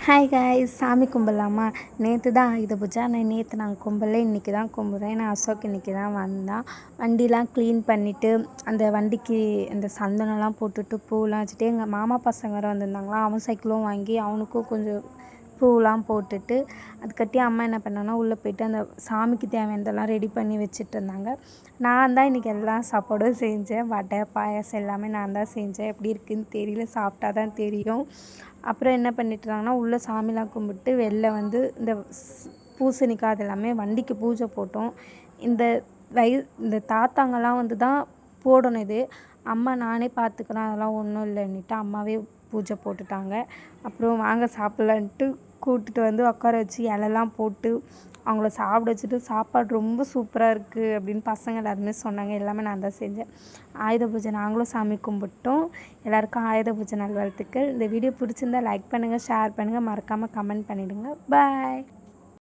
Hi guys, சாமி கும்பிட்லாமா? நேற்று தான் ஆயுத பூஜை. ஆனால் நேற்று நாங்கள் கும்பல, இன்றைக்கி தான் கும்பிட்றேன். ஏன்னா அசோக் இன்றைக்கி தான் வந்தான். வண்டிலாம் க்ளீன் பண்ணிவிட்டு அந்த வண்டிக்கு அந்த சந்தனம்லாம் போட்டுட்டு பூவெலாம் வச்சுட்டு எங்கள் மாமா பசங்க வேறு வந்திருந்தாங்களா, அவன் சைக்கிளும் வாங்கி அவனுக்கும் கொஞ்சம் பூவெலாம் போட்டுட்டு அதுக்கட்டி அம்மா என்ன பண்ணாங்கன்னா உள்ளே போய்ட்டு அந்த சாமிக்கு தேவையானதெல்லாம் ரெடி பண்ணி வச்சுட்டு இருந்தாங்க. நான் தான் இன்றைக்கி எல்லா சாப்பாடும் செஞ்சேன். வடை, பாயாசம் எல்லாமே நான் தான் செஞ்சேன். எப்படி இருக்குதுன்னு தெரியல, சாப்பிட்டா தான் தெரியும். அப்புறம் என்ன பண்ணிட்டுருந்தாங்கன்னா உள்ளே சாமிலாம் கும்பிட்டு வெளில வந்து இந்த பூசணிக்காய் அது எல்லாமே வண்டிக்கு பூஜை போட்டோம். இந்த இந்த தாத்தாங்கெல்லாம் வந்து தான் போடணும். இது அம்மா நானே பார்த்துக்கிறேன், அதெல்லாம் ஒன்றும் இல்லைன்னுட்டு அம்மாவே பூஜை போட்டுட்டாங்க. அப்புறம் வாங்க சாப்பிட்லான்ட்டு கூட்டிட்டு வந்து உட்கார வச்சு இலெல்லாம் போட்டு அவங்கள சாப்பிட வச்சுட்டு, சாப்பாடு ரொம்ப சூப்பராக இருக்குது அப்படின்னு பசங்க எல்லாருமே சொன்னாங்க. எல்லாமே நான் தான் செஞ்சேன். ஆயுத பூஜை நாங்களும் சாமி கும்பிட்டோம். எல்லாருக்கும் ஆயுத பூஜை நல்வாழ்த்துக்கள். இந்த வீடியோ பிடிச்சிருந்தா லைக் பண்ணுங்கள், ஷேர் பண்ணுங்கள், மறக்காமல் கமெண்ட் பண்ணிவிடுங்க. பாய்.